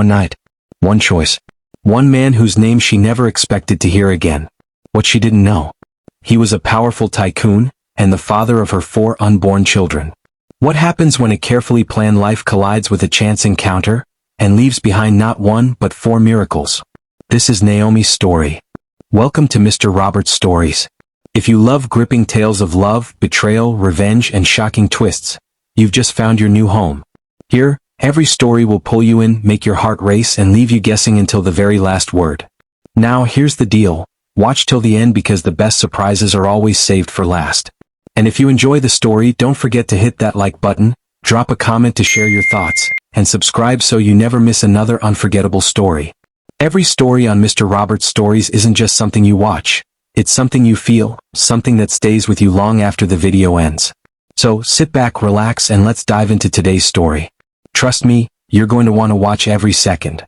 One night. One choice. One man whose name she never expected to hear again. What she didn't know. He was a powerful tycoon, and the father of her 4 unborn children. What happens when a carefully planned life collides with a chance encounter, and leaves behind not 1 but 4 miracles? This is Naomi's story. Welcome to Mr. Roberts Stories. If you love gripping tales of love, betrayal, revenge, and shocking twists, you've just found your new home. Here, every story will pull you in, make your heart race, and leave you guessing until the very last word. Now, here's the deal. Watch till the end because the best surprises are always saved for last. And if you enjoy the story, don't forget to hit that like button, drop a comment to share your thoughts, and subscribe so you never miss another unforgettable story. Every story on Mr. Roberts Stories isn't just something you watch. It's something you feel, something that stays with you long after the video ends. So, sit back, relax, and let's dive into today's story. Trust me, you're going to want to watch every second.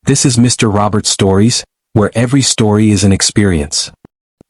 This is Mr. Roberts Stories, where every story is an experience.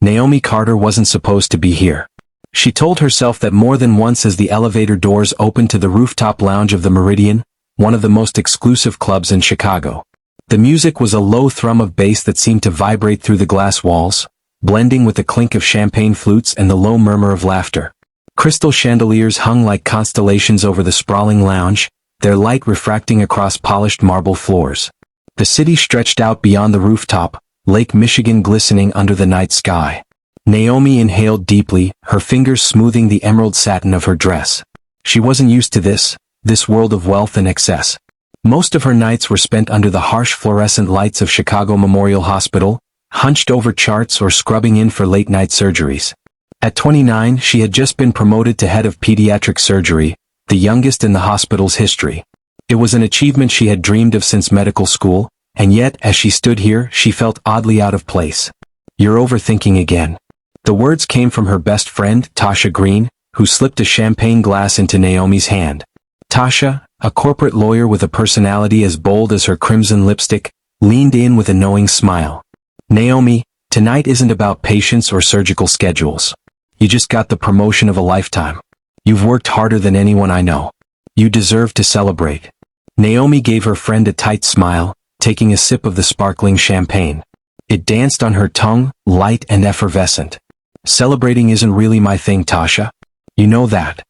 Naomi Carter wasn't supposed to be here. She told herself that more than once as the elevator doors opened to the rooftop lounge of the Meridian, one of the most exclusive clubs in Chicago. The music was a low thrum of bass that seemed to vibrate through the glass walls, blending with the clink of champagne flutes and the low murmur of laughter. Crystal chandeliers hung like constellations over the sprawling lounge, their light refracting across polished marble floors. The city stretched out beyond the rooftop, Lake Michigan glistening under the night sky. Naomi inhaled deeply, her fingers smoothing the emerald satin of her dress. She wasn't used to this world of wealth and excess. Most of her nights were spent under the harsh fluorescent lights of Chicago Memorial Hospital, hunched over charts or scrubbing in for late-night surgeries. At 29, she had just been promoted to head of pediatric surgery, the youngest in the hospital's history. It was an achievement she had dreamed of since medical school, and yet, as she stood here, she felt oddly out of place. "You're overthinking again." The words came from her best friend, Tasha Green, who slipped a champagne glass into Naomi's hand. Tasha, a corporate lawyer with a personality as bold as her crimson lipstick, leaned in with a knowing smile. "Naomi, tonight isn't about patience or surgical schedules. You just got the promotion of a lifetime. You've worked harder than anyone I know. You deserve to celebrate." Naomi gave her friend a tight smile, taking a sip of the sparkling champagne. It danced on her tongue, light and effervescent. "Celebrating isn't really my thing, Tasha. You know that.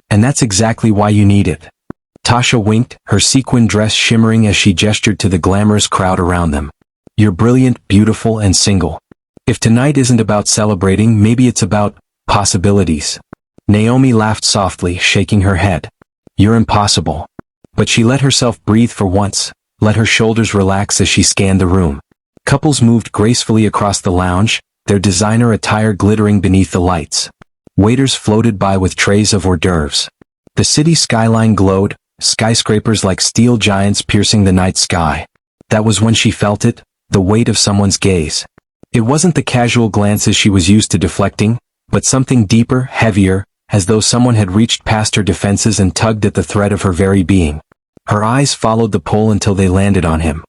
And that's exactly why you need it." Tasha winked, her sequin dress shimmering as she gestured to the glamorous crowd around them. "You're brilliant, beautiful, and single. If tonight isn't about celebrating, maybe it's about possibilities." Naomi laughed softly, shaking her head. "You're impossible." But she let herself breathe for once, let her shoulders relax as she scanned the room. Couples moved gracefully across the lounge, their designer attire glittering beneath the lights. Waiters floated by with trays of hors d'oeuvres. The city skyline glowed, skyscrapers like steel giants piercing the night sky. That was when she felt it, the weight of someone's gaze. It wasn't the casual glances she was used to deflecting, but something deeper, heavier, as though someone had reached past her defenses and tugged at the thread of her very being. Her eyes followed the pull until they landed on him.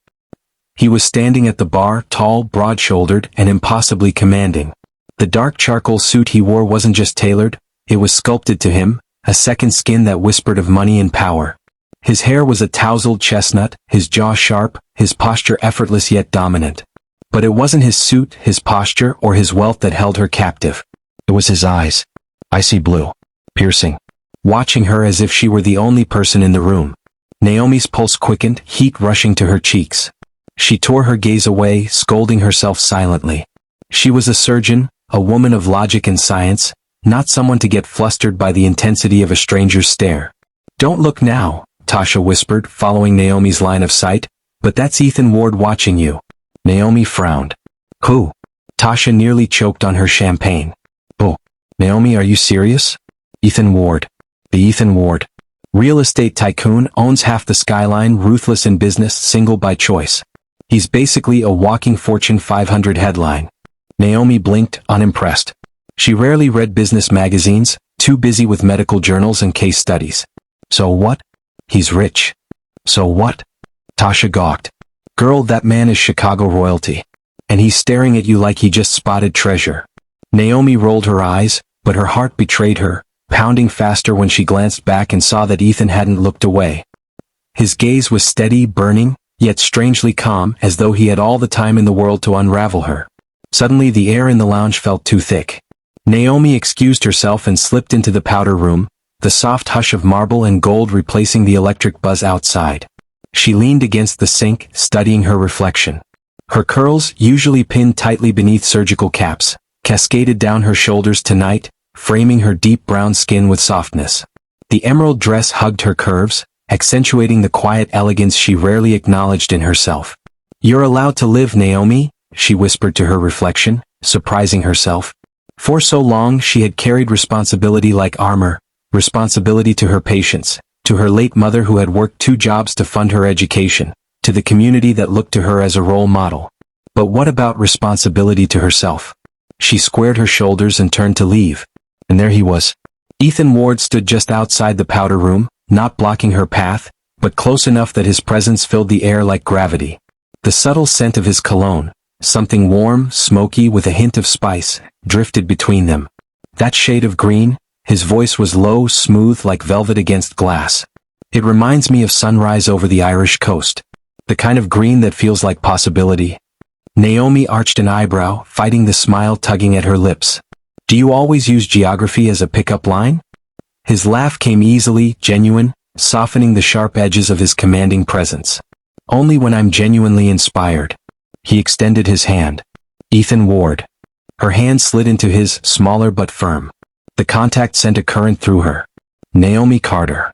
He was standing at the bar, tall, broad-shouldered, and impossibly commanding. The dark charcoal suit he wore wasn't just tailored, it was sculpted to him, a second skin that whispered of money and power. His hair was a tousled chestnut, his jaw sharp, his posture effortless yet dominant. But it wasn't his suit, his posture, or his wealth that held her captive. It was his eyes. Icy blue. Piercing. Watching her as if she were the only person in the room. Naomi's pulse quickened, heat rushing to her cheeks. She tore her gaze away, scolding herself silently. She was a surgeon, a woman of logic and science, not someone to get flustered by the intensity of a stranger's stare. "Don't look now," Tasha whispered, following Naomi's line of sight, "but that's Ethan Ward watching you." Naomi frowned. "Who?" Tasha nearly choked on her champagne. "Oh, Naomi, are you serious?" "Ethan Ward. The Ethan Ward. Real estate tycoon, owns half the skyline, ruthless in business, single by choice. He's basically a walking Fortune 500 headline." Naomi blinked, unimpressed. She rarely read business magazines, too busy with medical journals and case studies. "So what?" "He's rich." "So what?" Tasha gawked. "Girl, that man is Chicago royalty. And he's staring at you like he just spotted treasure." Naomi rolled her eyes, but her heart betrayed her, pounding faster when she glanced back and saw that Ethan hadn't looked away. His gaze was steady, burning, yet strangely calm, as though he had all the time in the world to unravel her. Suddenly the air in the lounge felt too thick. Naomi excused herself and slipped into the powder room, the soft hush of marble and gold replacing the electric buzz outside. She leaned against the sink, studying her reflection. Her curls, usually pinned tightly beneath surgical caps, cascaded down her shoulders tonight, framing her deep brown skin with softness. The emerald dress hugged her curves, accentuating the quiet elegance she rarely acknowledged in herself. "You're allowed to live, Naomi," she whispered to her reflection, surprising herself. For so long she had carried responsibility like armor, responsibility to her patients, to her late mother who had worked 2 jobs to fund her education, to the community that looked to her as a role model. But what about responsibility to herself? She squared her shoulders and turned to leave. And there he was. Ethan Ward stood just outside the powder room, not blocking her path, but close enough that his presence filled the air like gravity. The subtle scent of his cologne, something warm, smoky with a hint of spice, drifted between them. That shade of green, his voice was low, smooth like velvet against glass. "It reminds me of sunrise over the Irish coast. The kind of green that feels like possibility." Naomi arched an eyebrow, fighting the smile tugging at her lips. "Do you always use geography as a pickup line?" His laugh came easily, genuine, softening the sharp edges of his commanding presence. "Only when I'm genuinely inspired." He extended his hand. "Ethan Ward." Her hand slid into his, smaller but firm. The contact sent a current through her. "Naomi Carter."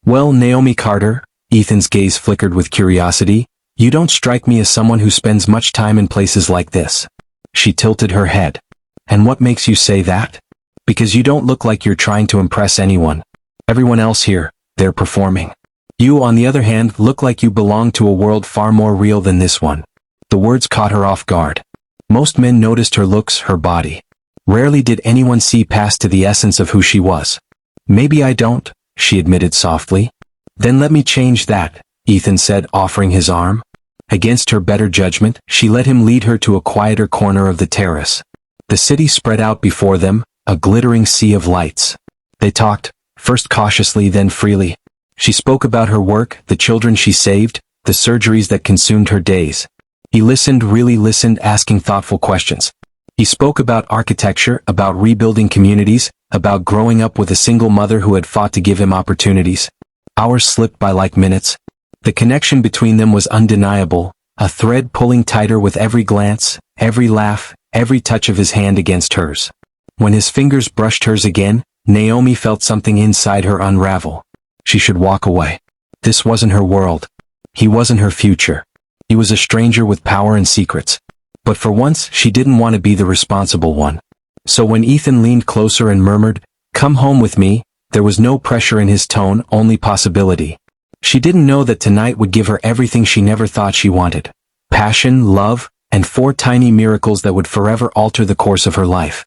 "Well, Naomi Carter," Ethan's gaze flickered with curiosity, "you don't strike me as someone who spends much time in places like this." She tilted her head. "And what makes you say that?" "Because you don't look like you're trying to impress anyone. Everyone else here, they're performing. You, on the other hand, look like you belong to a world far more real than this one." The words caught her off guard. Most men noticed her looks, her body. Rarely did anyone see past to the essence of who she was. "Maybe I don't," she admitted softly. "Then let me change that," Ethan said, offering his arm. Against her better judgment, she let him lead her to a quieter corner of the terrace. The city spread out before them, a glittering sea of lights. They talked, first cautiously then freely. She spoke about her work, the children she saved, the surgeries that consumed her days. He listened, really listened, asking thoughtful questions. He spoke about architecture, about rebuilding communities, about growing up with a single mother who had fought to give him opportunities. Hours slipped by like minutes. The connection between them was undeniable, a thread pulling tighter with every glance, every laugh, every touch of his hand against hers. When his fingers brushed hers again, Naomi felt something inside her unravel. She should walk away. This wasn't her world. He wasn't her future. He was a stranger with power and secrets. But for once, she didn't want to be the responsible one. So when Ethan leaned closer and murmured, "Come home with me," there was no pressure in his tone, only possibility. She didn't know that tonight would give her everything she never thought she wanted. Passion, love, and 4 tiny miracles that would forever alter the course of her life.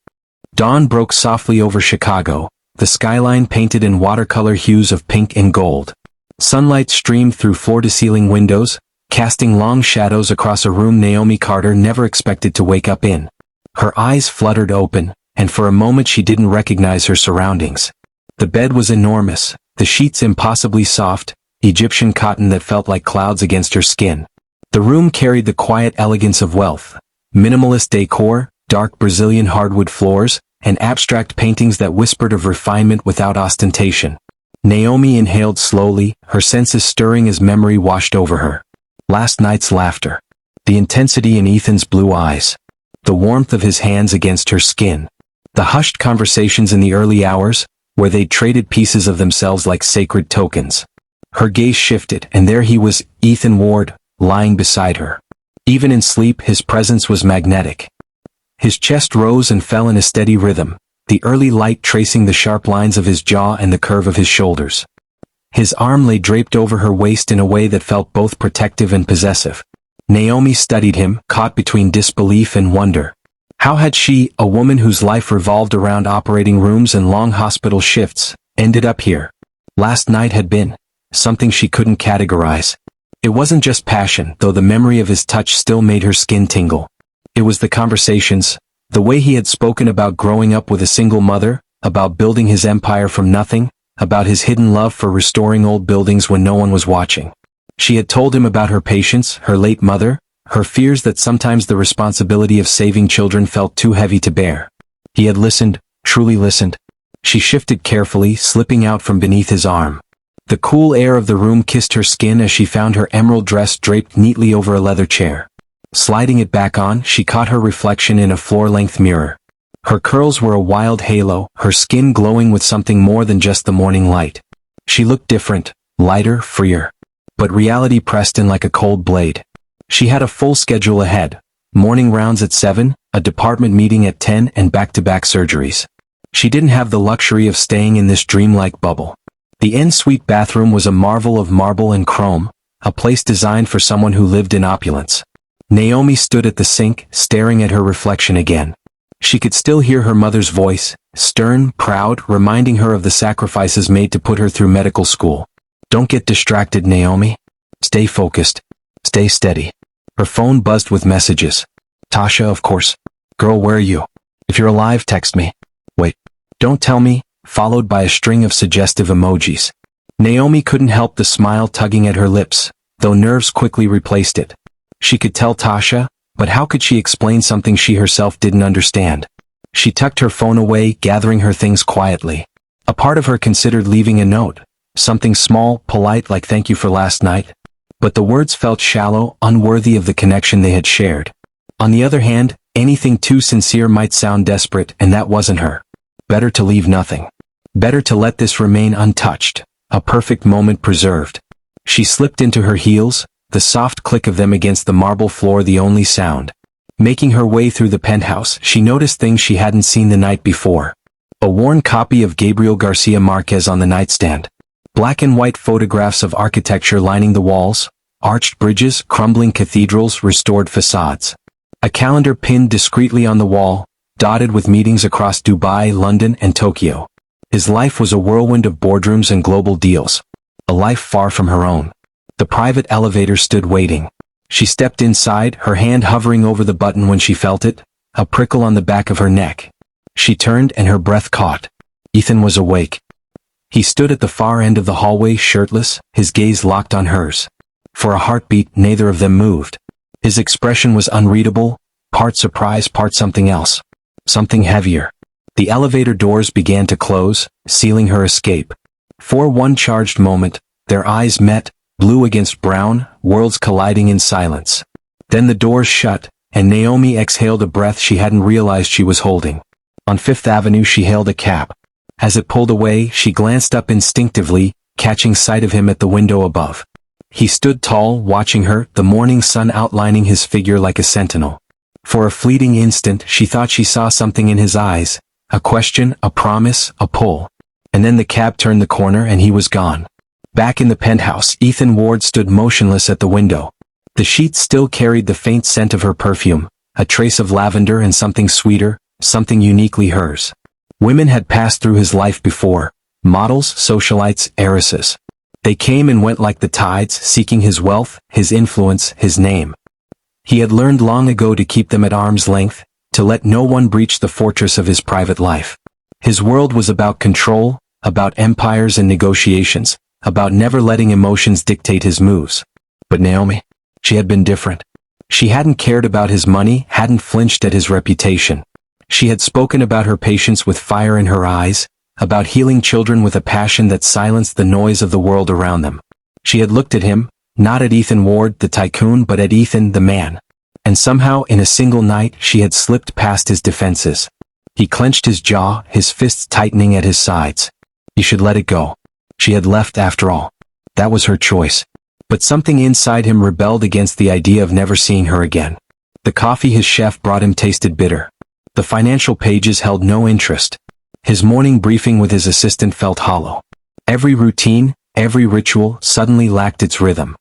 Dawn broke softly over Chicago, the skyline painted in watercolor hues of pink and gold. Sunlight streamed through floor-to-ceiling windows, casting long shadows across a room Naomi Carter never expected to wake up in. Her eyes fluttered open, and for a moment she didn't recognize her surroundings. The bed was enormous, the sheets impossibly soft, Egyptian cotton that felt like clouds against her skin. The room carried the quiet elegance of wealth. Minimalist decor, dark Brazilian hardwood floors, and abstract paintings that whispered of refinement without ostentation. Naomi inhaled slowly, her senses stirring as memory washed over her. Last night's laughter. The intensity in Ethan's blue eyes. The warmth of his hands against her skin. The hushed conversations in the early hours, where they'd traded pieces of themselves like sacred tokens. Her gaze shifted, and there he was, Ethan Ward, lying beside her. Even in sleep, his presence was magnetic. His chest rose and fell in a steady rhythm, the early light tracing the sharp lines of his jaw and the curve of his shoulders. His arm lay draped over her waist in a way that felt both protective and possessive. Naomi studied him, caught between disbelief and wonder. How had she, a woman whose life revolved around operating rooms and long hospital shifts, ended up here? Last night had been something she couldn't categorize. It wasn't just passion, though the memory of his touch still made her skin tingle. It was the conversations, the way he had spoken about growing up with a single mother, about building his empire from nothing, about his hidden love for restoring old buildings when no one was watching. She had told him about her patients, her late mother, her fears that sometimes the responsibility of saving children felt too heavy to bear. He had listened, truly listened. She shifted carefully, slipping out from beneath his arm. The cool air of the room kissed her skin as she found her emerald dress draped neatly over a leather chair. Sliding it back on, she caught her reflection in a floor-length mirror. Her curls were a wild halo, her skin glowing with something more than just the morning light. She looked different, lighter, freer. But reality pressed in like a cold blade. She had a full schedule ahead. Morning rounds at 7, a department meeting at 10, and back-to-back surgeries. She didn't have the luxury of staying in this dreamlike bubble. The en-suite bathroom was a marvel of marble and chrome, a place designed for someone who lived in opulence. Naomi stood at the sink, staring at her reflection again. She could still hear her mother's voice, stern, proud, reminding her of the sacrifices made to put her through medical school. Don't get distracted, Naomi. Stay focused. Stay steady. Her phone buzzed with messages. Tasha, of course. Girl, where are you? If you're alive, text me. Wait. Don't tell me, followed by a string of suggestive emojis. Naomi couldn't help the smile tugging at her lips, though nerves quickly replaced it. She could tell Tasha, but how could she explain something she herself didn't understand? She tucked her phone away, gathering her things quietly. A part of her considered leaving a note. Something small, polite like thank you for last night. But the words felt shallow, unworthy of the connection they had shared. On the other hand, anything too sincere might sound desperate, and that wasn't her. Better to leave nothing. Better to let this remain untouched, a perfect moment preserved. She slipped into her heels, the soft click of them against the marble floor the only sound. Making her way through the penthouse, she noticed things she hadn't seen the night before. A worn copy of Gabriel Garcia Marquez on the nightstand. Black and white photographs of architecture lining the walls, arched bridges, crumbling cathedrals, restored facades. A calendar pinned discreetly on the wall, dotted with meetings across Dubai, London, and Tokyo. His life was a whirlwind of boardrooms and global deals. A life far from her own. The private elevator stood waiting. She stepped inside, her hand hovering over the button when she felt it, a prickle on the back of her neck. She turned and her breath caught. Ethan was awake. He stood at the far end of the hallway, shirtless, his gaze locked on hers. For a heartbeat, neither of them moved. His expression was unreadable, part surprise, part something else. Something heavier. The elevator doors began to close, sealing her escape. For one charged moment, their eyes met, blue against brown, worlds colliding in silence. Then the doors shut, and Naomi exhaled a breath she hadn't realized she was holding. On Fifth Avenue she hailed a cab. As it pulled away, she glanced up instinctively, catching sight of him at the window above. He stood tall, watching her, the morning sun outlining his figure like a sentinel. For a fleeting instant, she thought she saw something in his eyes, a question, a promise, a pull. And then the cab turned the corner and he was gone. Back in the penthouse, Ethan Ward stood motionless at the window. The sheets still carried the faint scent of her perfume, a trace of lavender and something sweeter, something uniquely hers. Women had passed through his life before, models, socialites, heiresses. They came and went like the tides, seeking his wealth, his influence, his name. He had learned long ago to keep them at arm's length, to let no one breach the fortress of his private life. His world was about control, about empires and negotiations, about never letting emotions dictate his moves. But Naomi, she had been different. She hadn't cared about his money, hadn't flinched at his reputation. She had spoken about her patience with fire in her eyes, about healing children with a passion that silenced the noise of the world around them. She had looked at him, not at Ethan Ward, the tycoon, but at Ethan, the man. And somehow, in a single night, she had slipped past his defenses. He clenched his jaw, his fists tightening at his sides. He should let it go. She had left after all. That was her choice. But something inside him rebelled against the idea of never seeing her again. The coffee his chef brought him tasted bitter. The financial pages held no interest. His morning briefing with his assistant felt hollow. Every routine, every ritual suddenly lacked its rhythm.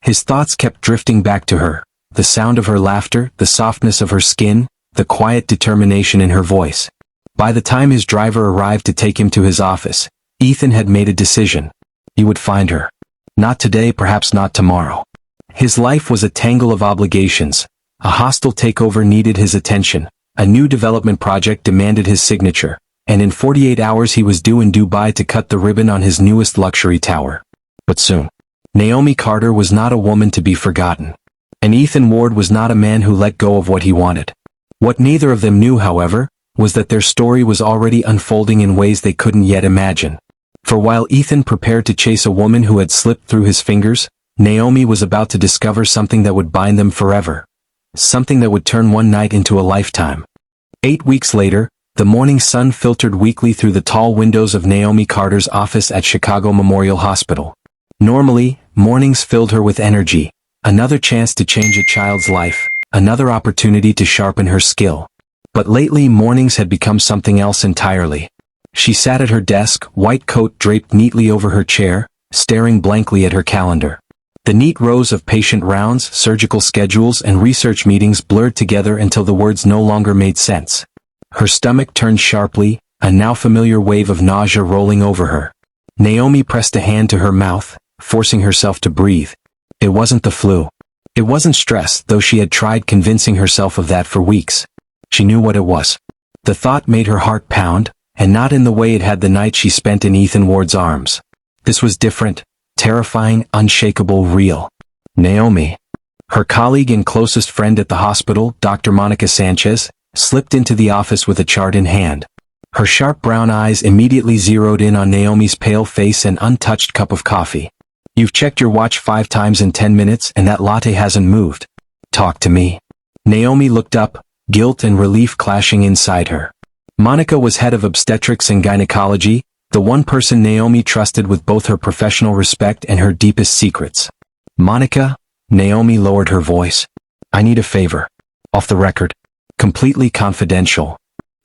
His thoughts kept drifting back to her, the sound of her laughter, the softness of her skin, the quiet determination in her voice. By the time his driver arrived to take him to his office, Ethan had made a decision. He would find her. Not today, perhaps not tomorrow. His life was a tangle of obligations. A hostile takeover needed his attention. A new development project demanded his signature, and in 48 hours he was due in Dubai to cut the ribbon on his newest luxury tower. But soon. Naomi Carter was not a woman to be forgotten. And Ethan Ward was not a man who let go of what he wanted. What neither of them knew, however, was that their story was already unfolding in ways they couldn't yet imagine. For while Ethan prepared to chase a woman who had slipped through his fingers, Naomi was about to discover something that would bind them forever. Something that would turn one night into a lifetime. 8 weeks later, the morning sun filtered weakly through the tall windows of Naomi Carter's office at Chicago Memorial Hospital. Normally, mornings filled her with energy, another chance to change a child's life, another opportunity to sharpen her skill. But lately mornings had become something else entirely. She sat at her desk, white coat draped neatly over her chair, staring blankly at her calendar. The neat rows of patient rounds, surgical schedules, and research meetings blurred together until the words no longer made sense. Her stomach turned sharply, a now familiar wave of nausea rolling over her. Naomi pressed a hand to her mouth, forcing herself to breathe. It wasn't the flu. It wasn't stress, though she had tried convincing herself of that for weeks. She knew what it was. The thought made her heart pound, and not in the way it had the night she spent in Ethan Ward's arms. This was different, terrifying, unshakable, real. Naomi. Her colleague and closest friend at the hospital, Dr. Monica Sanchez, slipped into the office with a chart in hand. Her sharp brown eyes immediately zeroed in on Naomi's pale face and untouched cup of coffee. You've checked your watch 5 times in 10 minutes and that latte hasn't moved. Talk to me. Naomi looked up, guilt and relief clashing inside her. Monica was head of obstetrics and gynecology, the one person Naomi trusted with both her professional respect and her deepest secrets. Monica, Naomi lowered her voice. I need a favor. Off the record. Completely confidential.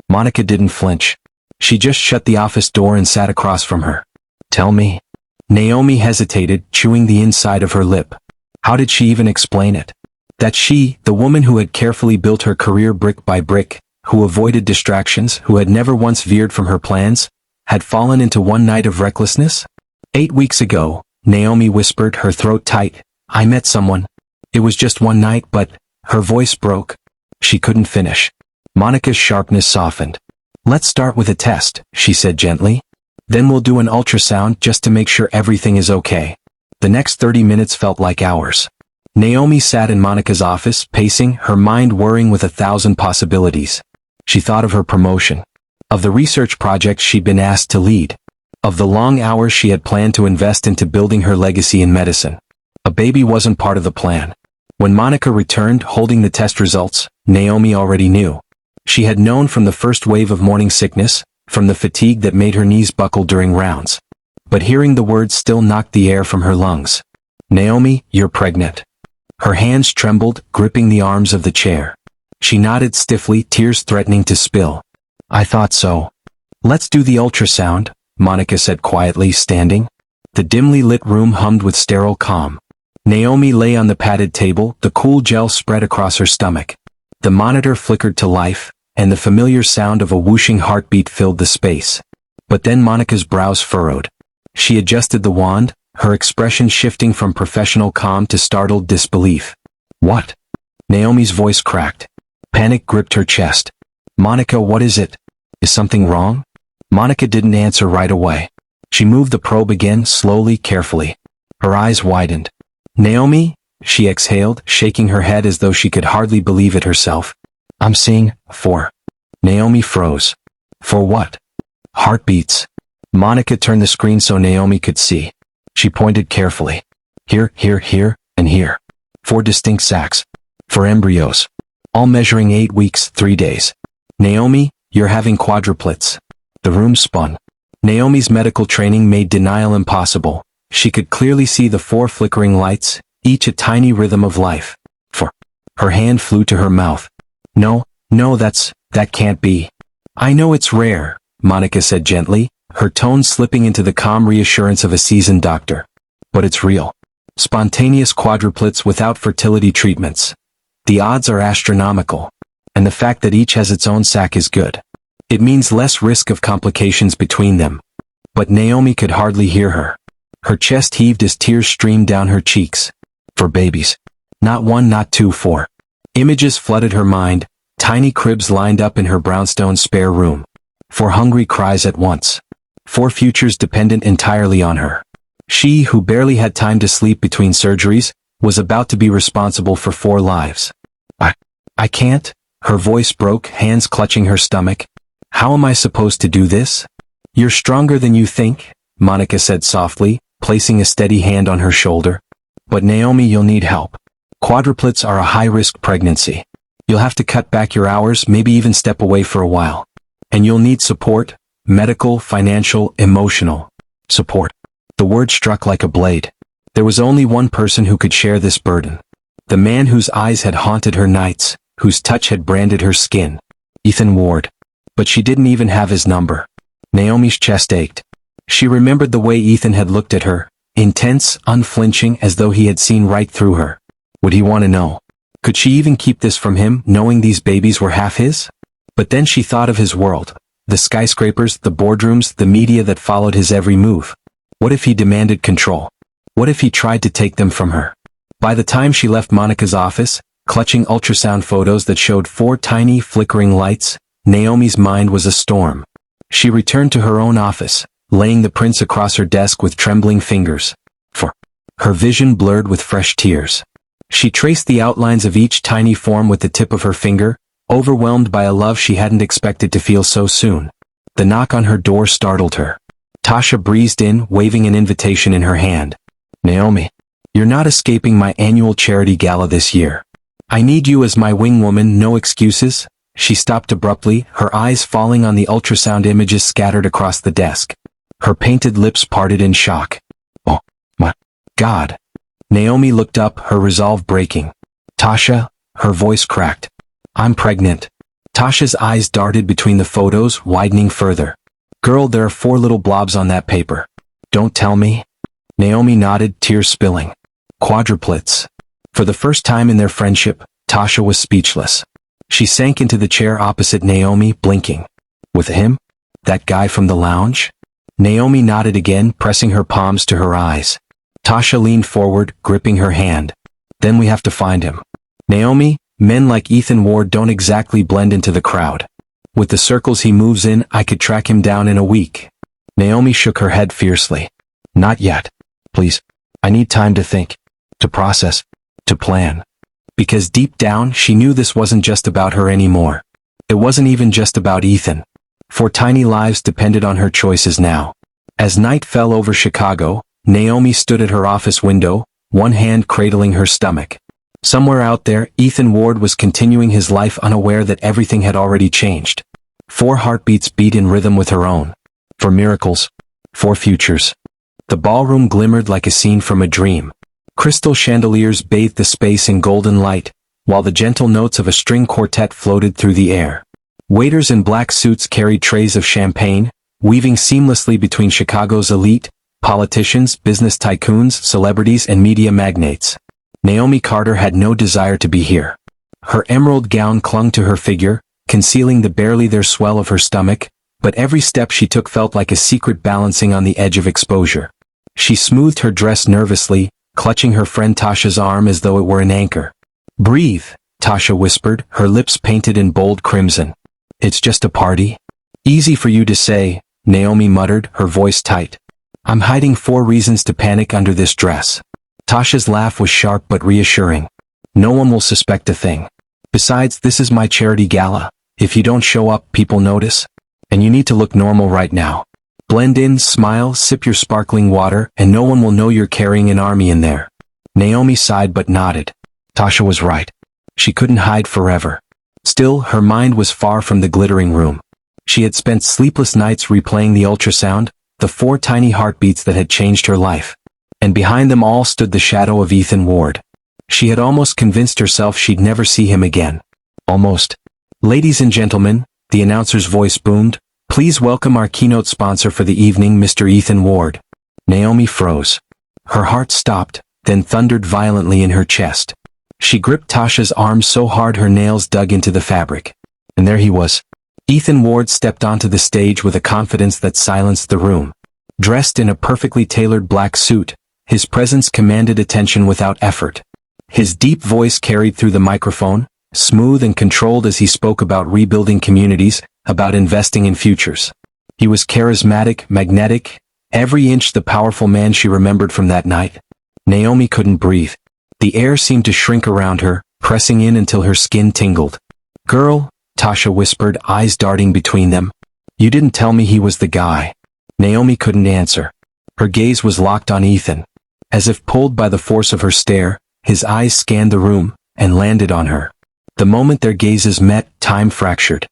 Monica didn't flinch. She just shut the office door and sat across from her. Tell me. Naomi hesitated, chewing the inside of her lip. How did she even explain it? That she, the woman who had carefully built her career brick by brick, who avoided distractions, who had never once veered from her plans, had fallen into one night of recklessness? 8 weeks ago, Naomi whispered, her throat tight, I met someone. It was just one night, but her voice broke. She couldn't finish. Monica's sharpness softened. Let's start with a test, she said gently. Then we'll do an ultrasound just to make sure everything is okay. The next 30 minutes felt like hours. Naomi sat in Monica's office, pacing, her mind whirring with 1,000 possibilities. She thought of her promotion, of the research projects she'd been asked to lead, of the long hours she had planned to invest into building her legacy in medicine. A baby wasn't part of the plan. When Monica returned, holding the test results, Naomi already knew. She had known from the first wave of morning sickness, from the fatigue that made her knees buckle during rounds. But hearing the words still knocked the air from her lungs. Naomi, you're pregnant. Her hands trembled, gripping the arms of the chair. She nodded stiffly, tears threatening to spill. I thought so. Let's do the ultrasound, Monica said quietly, standing. The dimly lit room hummed with sterile calm. Naomi lay on the padded table, the cool gel spread across her stomach. The monitor flickered to life, and the familiar sound of a whooshing heartbeat filled the space. But then Monica's brows furrowed. She adjusted the wand, her expression shifting from professional calm to startled disbelief. What? Naomi's voice cracked. Panic gripped her chest. Monica, what is it? Is something wrong? Monica didn't answer right away. She moved the probe again, slowly, carefully. Her eyes widened. Naomi, she exhaled, shaking her head as though she could hardly believe it herself. I'm seeing 4. Naomi froze. For what? Heartbeats. Monica turned the screen so Naomi could see. She pointed carefully. Here, and here. 4 distinct sacs. 4 embryos. All measuring 8 weeks, 3 days. Naomi, you're having quadruplets. The room spun. Naomi's medical training made denial impossible. She could clearly see the 4 flickering lights, each a tiny rhythm of life. 4. Her hand flew to her mouth. No, that can't be. I know it's rare, Monica said gently, her tone slipping into the calm reassurance of a seasoned doctor. But it's real. Spontaneous quadruplets without fertility treatments. The odds are astronomical. And the fact that each has its own sac is good. It means less risk of complications between them. But Naomi could hardly hear her. Her chest heaved as tears streamed down her cheeks. 4 babies. Not 1, not 2, 4. Images flooded her mind, tiny cribs lined up in her brownstone spare room. 4 hungry cries at once. 4 futures dependent entirely on her. She, who barely had time to sleep between surgeries, was about to be responsible for 4 lives. I can't. Her voice broke, hands clutching her stomach. How am I supposed to do this? You're stronger than you think, Monica said softly, placing a steady hand on her shoulder. But Naomi, you'll need help. Quadruplets are a high-risk pregnancy. You'll have to cut back your hours, maybe even step away for a while. And you'll need support, medical, financial, emotional support. The word struck like a blade. There was only one person who could share this burden. The man whose eyes had haunted her nights, whose touch had branded her skin. Ethan Ward. But she didn't even have his number. Naomi's chest ached. She remembered the way Ethan had looked at her, intense, unflinching, as though he had seen right through her. Would he want to know? Could she even keep this from him, knowing these babies were half his? But then she thought of his world. The skyscrapers, the boardrooms, the media that followed his every move. What if he demanded control? What if he tried to take them from her? By the time she left Monica's office, clutching ultrasound photos that showed 4 tiny, flickering lights, Naomi's mind was a storm. She returned to her own office, laying the prints across her desk with trembling fingers. For her vision blurred with fresh tears. She traced the outlines of each tiny form with the tip of her finger, overwhelmed by a love she hadn't expected to feel so soon. The knock on her door startled her. Tasha breezed in, waving an invitation in her hand. Naomi, you're not escaping my annual charity gala this year. I need you as my wing woman, no excuses. She stopped abruptly, her eyes falling on the ultrasound images scattered across the desk. Her painted lips parted in shock. Oh, my God. Naomi looked up, her resolve breaking. Tasha, her voice cracked. I'm pregnant. Tasha's eyes darted between the photos, widening further. Girl, there are 4 little blobs on that paper. Don't tell me. Naomi nodded, tears spilling. Quadruplets. For the first time in their friendship, Tasha was speechless. She sank into the chair opposite Naomi, blinking. With him? That guy from the lounge? Naomi nodded again, pressing her palms to her eyes. Tasha leaned forward, gripping her hand. Then we have to find him. Naomi, men like Ethan Ward don't exactly blend into the crowd. With the circles he moves in, I could track him down in a week. Naomi shook her head fiercely. Not yet. Please. I need time to think. To process. To plan. Because deep down, she knew this wasn't just about her anymore. It wasn't even just about Ethan. 4 tiny lives depended on her choices now. As night fell over Chicago, Naomi stood at her office window, one hand cradling her stomach. Somewhere out there, Ethan Ward was continuing his life unaware that everything had already changed. 4 heartbeats beat in rhythm with her own. 4 miracles. 4 futures. The ballroom glimmered like a scene from a dream. Crystal chandeliers bathed the space in golden light, while the gentle notes of a string quartet floated through the air. Waiters in black suits carried trays of champagne, weaving seamlessly between Chicago's elite, politicians, business tycoons, celebrities, and media magnates. Naomi Carter had no desire to be here. Her emerald gown clung to her figure, concealing the barely there swell of her stomach, but every step she took felt like a secret balancing on the edge of exposure. She smoothed her dress nervously, clutching her friend Tasha's arm as though it were an anchor. Breathe, Tasha whispered, her lips painted in bold crimson. It's just a party. Easy for you to say, Naomi muttered, her voice tight. I'm hiding 4 reasons to panic under this dress. Tasha's laugh was sharp but reassuring. No one will suspect a thing. Besides, this is my charity gala. If you don't show up, people notice. And you need to look normal right now. Blend in, smile, sip your sparkling water, and no one will know you're carrying an army in there. Naomi sighed but nodded. Tasha was right. She couldn't hide forever. Still, her mind was far from the glittering room. She had spent sleepless nights replaying the ultrasound, the 4 tiny heartbeats that had changed her life. And behind them all stood the shadow of Ethan Ward. She had almost convinced herself she'd never see him again. Almost. Ladies and gentlemen, the announcer's voice boomed, please welcome our keynote sponsor for the evening, Mr. Ethan Ward. Naomi froze. Her heart stopped, then thundered violently in her chest. She gripped Tasha's arm so hard her nails dug into the fabric. And there he was. Ethan Ward stepped onto the stage with a confidence that silenced the room. Dressed in a perfectly tailored black suit, his presence commanded attention without effort. His deep voice carried through the microphone, smooth and controlled as he spoke about rebuilding communities, about investing in futures. He was charismatic, magnetic, every inch the powerful man she remembered from that night. Naomi couldn't breathe. The air seemed to shrink around her, pressing in until her skin tingled. "Girl," Tasha whispered, eyes darting between them. "You didn't tell me he was the guy." Naomi couldn't answer. Her gaze was locked on Ethan. As if pulled by the force of her stare, his eyes scanned the room, and landed on her. The moment their gazes met, time fractured.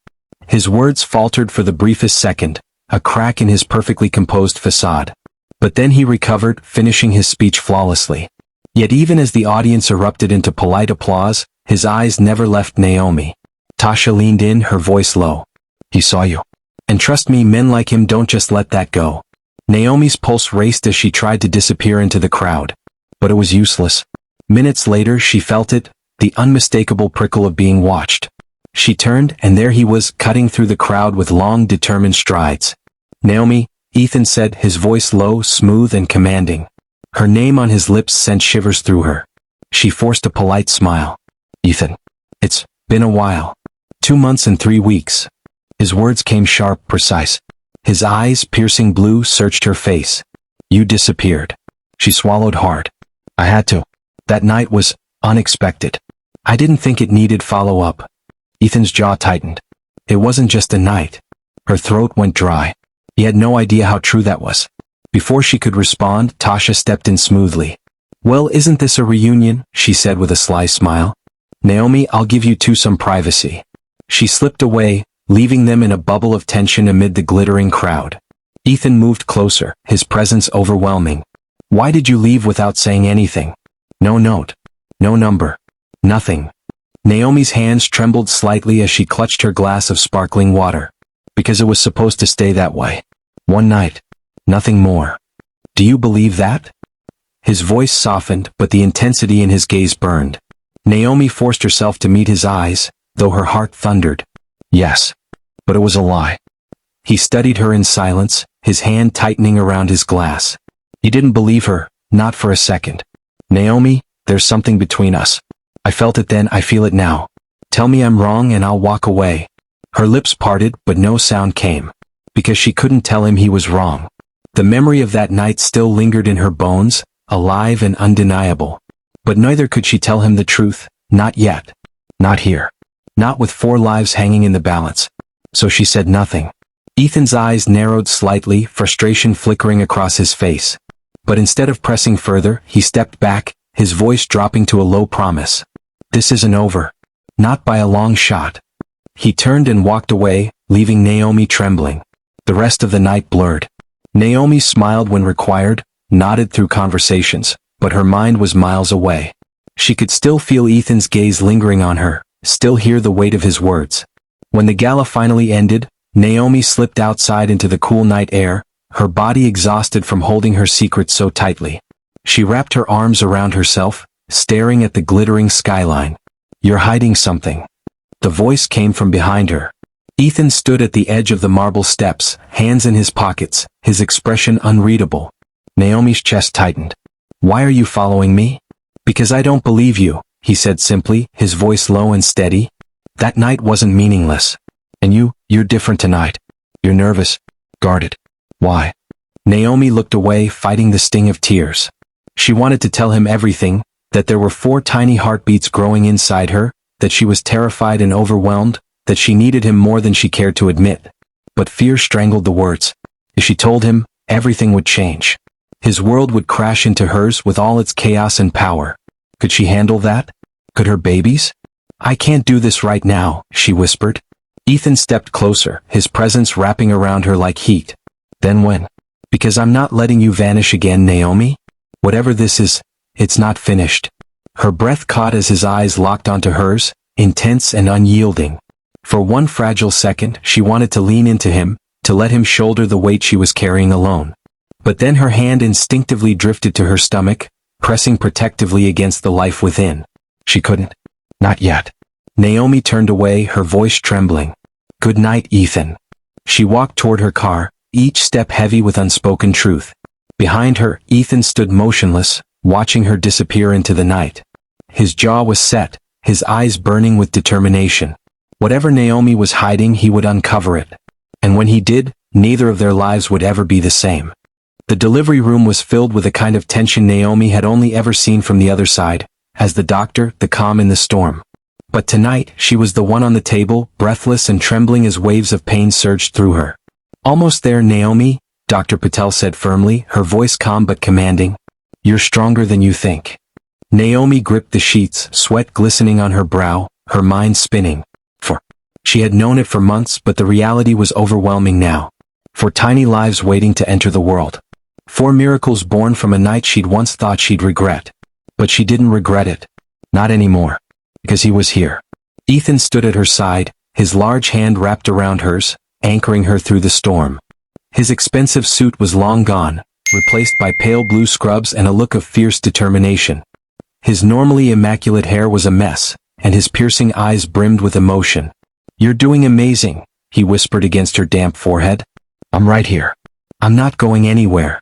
His words faltered for the briefest second, a crack in his perfectly composed facade. But then he recovered, finishing his speech flawlessly. Yet even as the audience erupted into polite applause, his eyes never left Naomi. Tasha leaned in, her voice low. "He saw you. And trust me, men like him don't just let that go." Naomi's pulse raced as she tried to disappear into the crowd. But it was useless. Minutes later she felt it, the unmistakable prickle of being watched. She turned, and there he was, cutting through the crowd with long, determined strides. "Naomi," Ethan said, his voice low, smooth, and commanding. Her name on his lips sent shivers through her. She forced a polite smile. "Ethan. It's been a while. 2 months and 3 weeks. His words came sharp, precise. His eyes, piercing blue, searched her face. "You disappeared." She swallowed hard. "I had to. That night was unexpected. I didn't think it needed follow-up." Ethan's jaw tightened. It wasn't just a night. Her throat went dry. He had no idea how true that was. Before she could respond, Tasha stepped in smoothly. "Well, isn't this a reunion?" she said with a sly smile. "Naomi, I'll give you two some privacy." She slipped away, leaving them in a bubble of tension amid the glittering crowd. Ethan moved closer, his presence overwhelming. "Why did you leave without saying anything? No note. No number. Nothing." Naomi's hands trembled slightly as she clutched her glass of sparkling water. "Because it was supposed to stay that way. One night. Nothing more." "Do you believe that?" His voice softened, but the intensity in his gaze burned. Naomi forced herself to meet his eyes, though her heart thundered. "Yes. But it was a lie." He studied her in silence, his hand tightening around his glass. He didn't believe her, not for a second. "Naomi, there's something between us. I felt it then, I feel it now. Tell me I'm wrong and I'll walk away." Her lips parted, but no sound came. Because she couldn't tell him he was wrong. The memory of that night still lingered in her bones, alive and undeniable. But neither could she tell him the truth, not yet. Not here. Not with 4 lives hanging in the balance. So she said nothing. Ethan's eyes narrowed slightly, frustration flickering across his face. But instead of pressing further, he stepped back, his voice dropping to a low promise. "This isn't over. Not by a long shot." He turned and walked away, leaving Naomi trembling. The rest of the night blurred. Naomi smiled when required, nodded through conversations, but her mind was miles away. She could still feel Ethan's gaze lingering on her, still hear the weight of his words. When the gala finally ended, Naomi slipped outside into the cool night air, her body exhausted from holding her secret so tightly. She wrapped her arms around herself, staring at the glittering skyline. "You're hiding something." The voice came from behind her. Ethan stood at the edge of the marble steps, hands in his pockets, his expression unreadable. Naomi's chest tightened. "Why are you following me?" "Because I don't believe you," he said simply, his voice low and steady. "That night wasn't meaningless. And you're different tonight. You're nervous, guarded. Why?" Naomi looked away, fighting the sting of tears. She wanted to tell him everything, that there were 4 tiny heartbeats growing inside her, that she was terrified and overwhelmed, that she needed him more than she cared to admit. But fear strangled the words. If she told him, everything would change. His world would crash into hers with all its chaos and power. Could she handle that? Could her babies? "I can't do this right now," she whispered. Ethan stepped closer, his presence wrapping around her like heat. "Then when?" "Because I'm not letting you vanish again, Naomi. Whatever this is, it's not finished." Her breath caught as his eyes locked onto hers, intense and unyielding. For one fragile second, she wanted to lean into him, to let him shoulder the weight she was carrying alone. But then her hand instinctively drifted to her stomach, pressing protectively against the life within. She couldn't. Not yet. Naomi turned away, her voice trembling. "Good night, Ethan." She walked toward her car, each step heavy with unspoken truth. Behind her, Ethan stood motionless, watching her disappear into the night. His jaw was set, his eyes burning with determination. Whatever Naomi was hiding, he would uncover it. And when he did, neither of their lives would ever be the same. The delivery room was filled with a kind of tension Naomi had only ever seen from the other side, as the doctor, the calm in the storm. But tonight, she was the one on the table, breathless and trembling as waves of pain surged through her. "Almost there, Naomi," Dr. Patel said firmly, her voice calm but commanding. "You're stronger than you think." Naomi gripped the sheets, sweat glistening on her brow, her mind spinning. She had known it for months, but the reality was overwhelming now. 4 tiny lives waiting to enter the world. 4 miracles born from a night she'd once thought she'd regret. But she didn't regret it. Not anymore. Because he was here. Ethan stood at her side, his large hand wrapped around hers, anchoring her through the storm. His expensive suit was long gone, replaced by pale blue scrubs and a look of fierce determination. His normally immaculate hair was a mess, and his piercing eyes brimmed with emotion. "You're doing amazing," he whispered against her damp forehead. "I'm right here. I'm not going anywhere."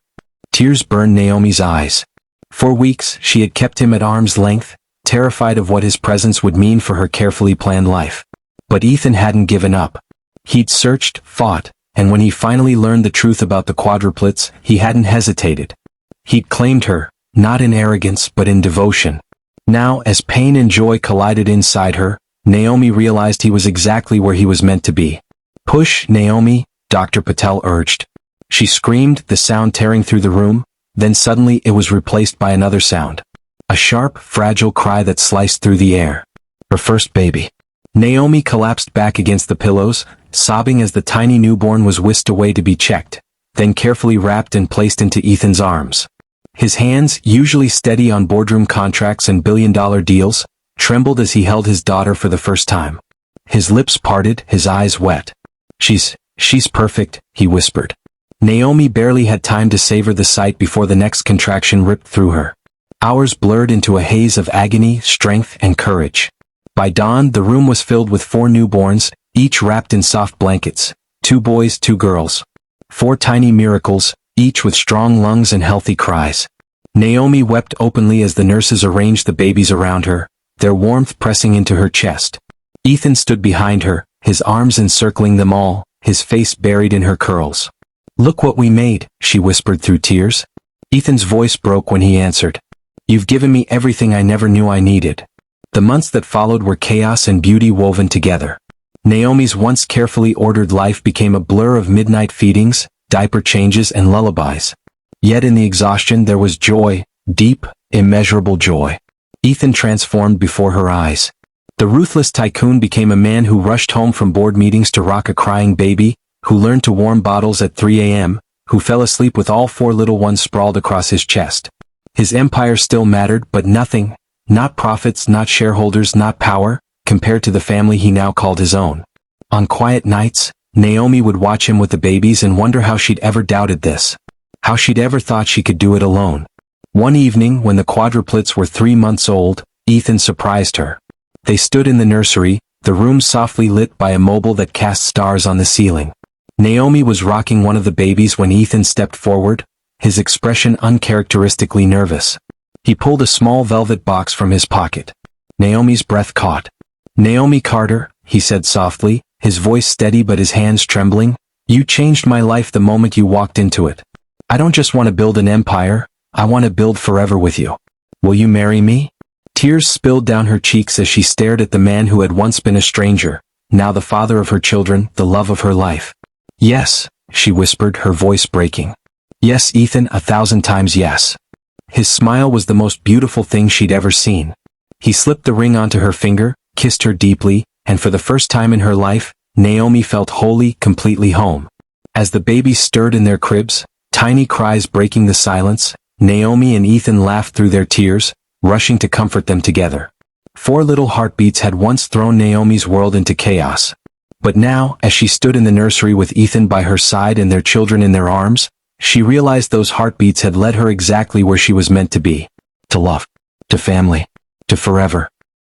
Tears burned Naomi's eyes. For weeks, she had kept him at arm's length, terrified of what his presence would mean for her carefully planned life. But Ethan hadn't given up. He'd searched, fought, and when he finally learned the truth about the quadruplets, he hadn't hesitated. He'd claimed her, not in arrogance but in devotion. Now, as pain and joy collided inside her, Naomi realized he was exactly where he was meant to be. "Push, Naomi," Dr. Patel urged. She screamed, the sound tearing through the room, then suddenly it was replaced by another sound. A sharp, fragile cry that sliced through the air. Her first baby. Naomi collapsed back against the pillows, sobbing as the tiny newborn was whisked away to be checked, then carefully wrapped and placed into Ethan's arms. His hands, usually steady on boardroom contracts and billion-dollar deals, trembled as he held his daughter for the first time. His lips parted, his eyes wet. She's perfect," he whispered. Naomi barely had time to savor the sight before the next contraction ripped through her. Hours blurred into a haze of agony, strength, and courage. By dawn, the room was filled with 4 newborns, each wrapped in soft blankets. 2 boys, 2 girls. 4 tiny miracles, each with strong lungs and healthy cries. Naomi wept openly as the nurses arranged the babies around her, their warmth pressing into her chest. Ethan stood behind her, his arms encircling them all, his face buried in her curls. "Look what we made," she whispered through tears. Ethan's voice broke when he answered. "You've given me everything I never knew I needed." The months that followed were chaos and beauty woven together. Naomi's once carefully ordered life became a blur of midnight feedings, diaper changes and lullabies. Yet in the exhaustion there was joy, deep, immeasurable joy. Ethan transformed before her eyes. The ruthless Tycoon became a man who rushed home from board meetings to rock a crying baby, who learned to warm bottles at 3 a.m., who fell asleep with all 4 little ones sprawled across his chest. His empire still mattered, but nothing, not profits, not shareholders, not power, compared to the family he now called his own. On quiet nights, Naomi would watch him with the babies and wonder how she'd ever doubted this. How she'd ever thought she could do it alone. One evening, when the quadruplets were 3 months old, Ethan surprised her. They stood in the nursery, the room softly lit by a mobile that cast stars on the ceiling. Naomi was rocking one of the babies when Ethan stepped forward, his expression uncharacteristically nervous. He pulled a small velvet box from his pocket. Naomi's breath caught. "Naomi Carter," he said softly, his voice steady but his hands trembling, "you changed my life the moment you walked into it. I don't just want to build an empire, I want to build forever with you. Will you marry me?" Tears spilled down her cheeks as she stared at the man who had once been a stranger, now the father of her children, the love of her life. "Yes," she whispered, her voice breaking. "Yes, Ethan, 1,000 times yes." His smile was the most beautiful thing she'd ever seen. He slipped the ring onto her finger, kissed her deeply, and for the first time in her life, Naomi felt wholly, completely home. As the babies stirred in their cribs, tiny cries breaking the silence, Naomi and Ethan laughed through their tears, rushing to comfort them together. 4 little heartbeats had once thrown Naomi's world into chaos. But now, as she stood in the nursery with Ethan by her side and their children in their arms, she realized those heartbeats had led her exactly where she was meant to be. To love. To family. To forever.